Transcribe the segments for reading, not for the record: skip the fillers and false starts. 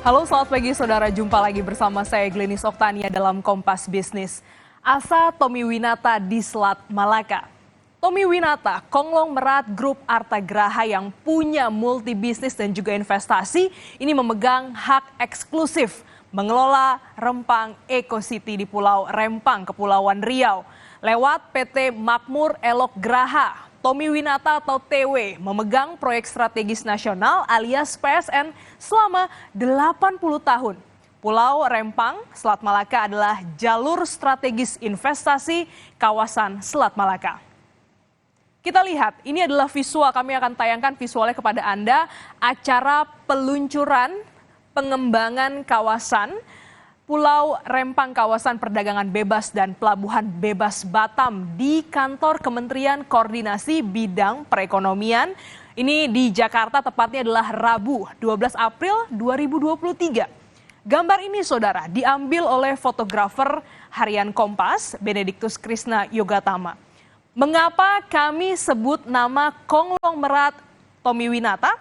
Halo, selamat pagi saudara. Jumpa lagi bersama saya Glenis Oktania dalam Kompas Bisnis. Asa Tommy Winata di Selat Malaka. Tommy Winata, konglomerat grup Artagraha yang punya multi bisnis dan juga investasi, ini memegang hak eksklusif mengelola Rempang Eco City di Pulau Rempang, Kepulauan Riau. Lewat PT Makmur Elok Graha, Tommy Winata atau TW memegang proyek strategis nasional alias PSN selama 80 tahun. Pulau Rempang, Selat Malaka adalah jalur strategis investasi kawasan Selat Malaka. Kita lihat, ini adalah visual, kami akan tayangkan visualnya kepada Anda, acara peluncuran pengembangan kawasan Pulau Rempang Kawasan Perdagangan Bebas dan Pelabuhan Bebas Batam di kantor Kementerian Koordinasi Bidang Perekonomian. Ini di Jakarta, tepatnya adalah Rabu 12 April 2023. Gambar ini saudara diambil oleh fotografer harian Kompas, Benediktus Krishna Yogatama. Mengapa kami sebut nama konglomerat Tommy Winata?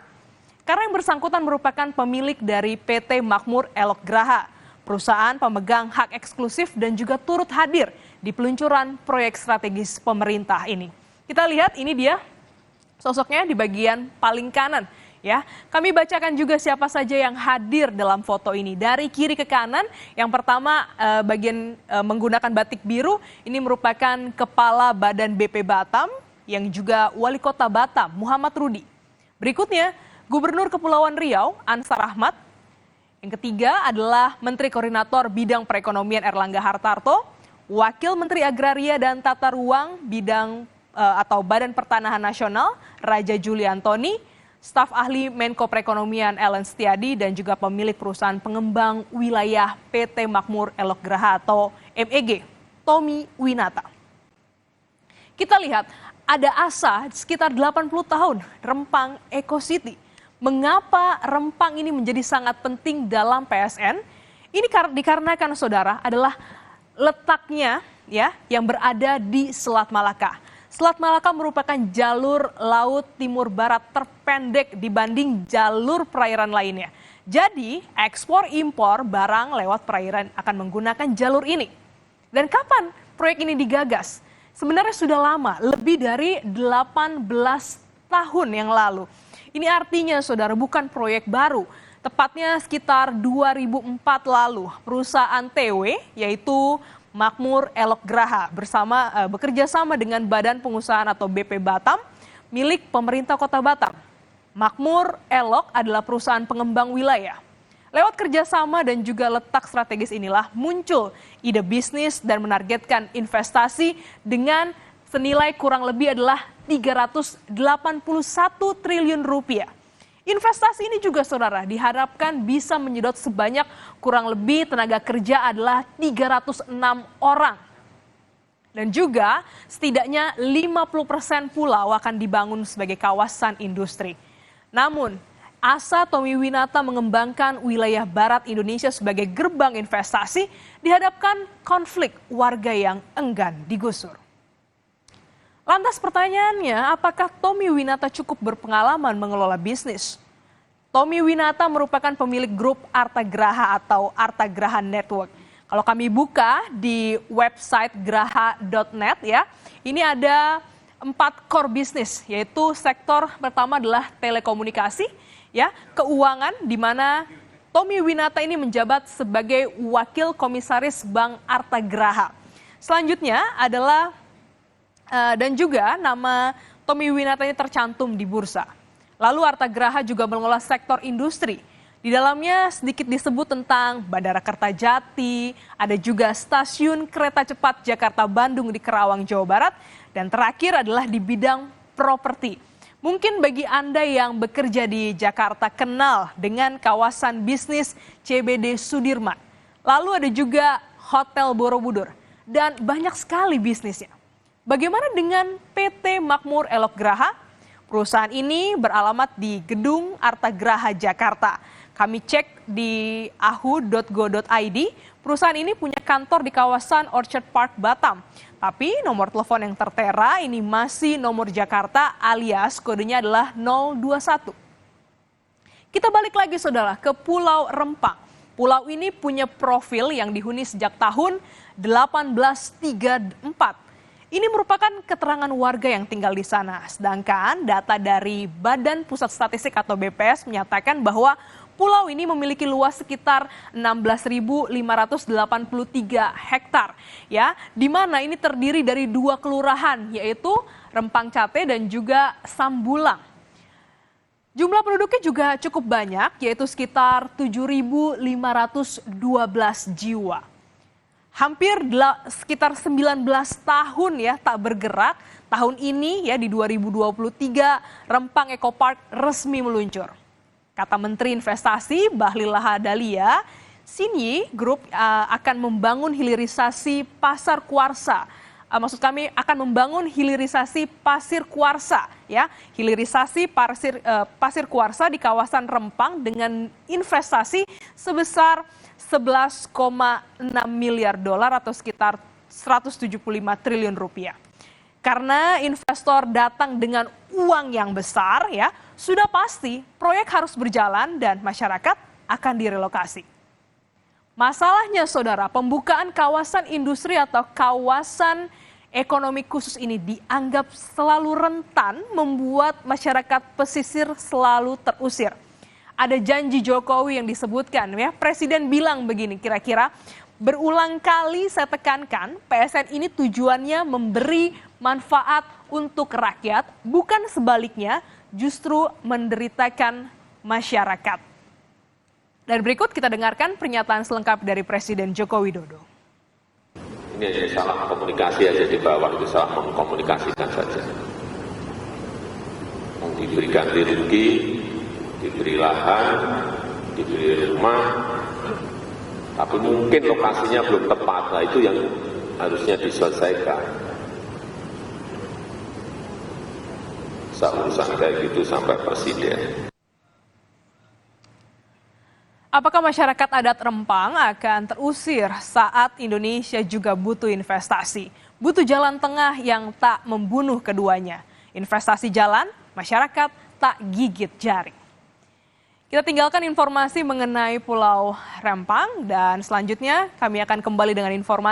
Karena yang bersangkutan merupakan pemilik dari PT Makmur Elok Graha, perusahaan pemegang hak eksklusif dan juga turut hadir di peluncuran proyek strategis pemerintah ini. Kita lihat, ini dia sosoknya di bagian paling kanan. Ya, kami bacakan juga siapa saja yang hadir dalam foto ini. Dari kiri ke kanan, yang pertama bagian menggunakan batik biru, ini merupakan Kepala Badan BP Batam, yang juga Wali Kota Batam, Muhammad Rudi. Berikutnya, Gubernur Kepulauan Riau, Ansar Ahmad. Yang ketiga adalah Menteri Koordinator Bidang Perekonomian Erlangga Hartarto, Wakil Menteri Agraria dan Tata Ruang Bidang atau Badan Pertanahan Nasional, Raja Juli Antoni, staf ahli Menko Perekonomian Ellen Setiadi, dan juga pemilik perusahaan pengembang wilayah PT Makmur Elok Graha atau MEG, Tommy Winata. Kita lihat, ada asa sekitar 80 tahun Rempang Eco City. Mengapa Rempang ini menjadi sangat penting dalam PSN? Ini dikarenakan saudara adalah letaknya ya yang berada di Selat Malaka. Selat Malaka merupakan jalur laut timur barat terpendek dibanding jalur perairan lainnya. Jadi ekspor impor barang lewat perairan akan menggunakan jalur ini. Dan kapan proyek ini digagas? Sebenarnya sudah lama, lebih dari 18 tahun yang lalu. Ini artinya saudara bukan proyek baru. Tepatnya sekitar 2004 lalu perusahaan TW yaitu Makmur Elok Graha bekerja sama dengan Badan Pengusahaan atau BP Batam milik pemerintah Kota Batam. Makmur Elok adalah perusahaan pengembang wilayah. Lewat kerjasama dan juga letak strategis inilah muncul ide bisnis dan menargetkan investasi dengan senilai kurang lebih adalah 381 triliun rupiah. Investasi ini juga saudara diharapkan bisa menyedot sebanyak kurang lebih tenaga kerja adalah 306 orang. Dan juga setidaknya 50% pulau akan dibangun sebagai kawasan industri. Namun, asa Tommy Winata mengembangkan wilayah barat Indonesia sebagai gerbang investasi dihadapkan konflik warga yang enggan digusur. Lantas pertanyaannya, apakah Tommy Winata cukup berpengalaman mengelola bisnis? Tommy Winata merupakan pemilik grup Artagraha atau Artagraha Network. Kalau kami buka di website graha.net ya, ini ada 4 core bisnis, yaitu sektor pertama adalah telekomunikasi, ya, keuangan, di mana Tommy Winata ini menjabat sebagai wakil komisaris Bank Artagraha. Selanjutnya adalah dan juga nama Tommy Winata ini tercantum di bursa. Lalu Artagraha juga mengelola sektor industri. Di dalamnya sedikit disebut tentang Bandara Kertajati, ada juga stasiun kereta cepat Jakarta-Bandung di Kerawang, Jawa Barat, dan terakhir adalah di bidang properti. Mungkin bagi Anda yang bekerja di Jakarta kenal dengan kawasan bisnis CBD Sudirman. Lalu ada juga Hotel Borobudur dan banyak sekali bisnisnya. Bagaimana dengan PT Makmur Elok Graha? Perusahaan ini beralamat di Gedung Artagraha Jakarta. Kami cek di ahu.go.id, perusahaan ini punya kantor di kawasan Orchard Park, Batam. Tapi nomor telepon yang tertera ini masih nomor Jakarta alias kodenya adalah 021. Kita balik lagi saudara ke Pulau Rempang. Pulau ini punya profil yang dihuni sejak tahun 1834. Ini merupakan keterangan warga yang tinggal di sana. Sedangkan data dari Badan Pusat Statistik atau BPS menyatakan bahwa pulau ini memiliki luas sekitar 16.583 hektar, ya, di mana ini terdiri dari 2 kelurahan, yaitu Rempang Cate dan juga Sambulang. Jumlah penduduknya juga cukup banyak, yaitu sekitar 7.512 jiwa. Hampir sekitar 19 tahun ya tak bergerak. Tahun ini ya di 2023 Rempang Eco Park resmi meluncur. Kata Menteri Investasi Bahlil Lahadalia, Sinyi Group akan membangun hilirisasi pasar kuarsa. Maksud kami akan membangun hilirisasi pasir kuarsa, ya, hilirisasi pasir kuarsa di kawasan Rempang dengan investasi sebesar 11,6 miliar dolar atau sekitar 175 triliun rupiah. Karena investor datang dengan uang yang besar, ya, sudah pasti proyek harus berjalan dan masyarakat akan direlokasi. Masalahnya saudara, pembukaan kawasan industri atau kawasan ekonomi khusus ini dianggap selalu rentan membuat masyarakat pesisir selalu terusir. Ada janji Jokowi yang disebutkan, ya, Presiden bilang begini kira-kira, berulang kali saya tekankan PSN ini tujuannya memberi manfaat untuk rakyat, bukan sebaliknya justru menderitakan masyarakat. Dan berikut kita dengarkan pernyataan selengkap dari Presiden Joko Widodo. Ini hanya salah komunikasi aja di bawah, itu salah mengkomunikasikan saja. Diberi ganti rugi, diberi lahan, diberi rumah, tapi mungkin lokasinya belum tepat. Nah, itu yang harusnya diselesaikan. Urusan kayak gitu sampai presiden. Apakah masyarakat adat Rempang akan terusir saat Indonesia juga butuh investasi? Butuh jalan tengah yang tak membunuh keduanya. Investasi jalan, masyarakat tak gigit jari. Kita tinggalkan informasi mengenai Pulau Rempang dan selanjutnya kami akan kembali dengan informasi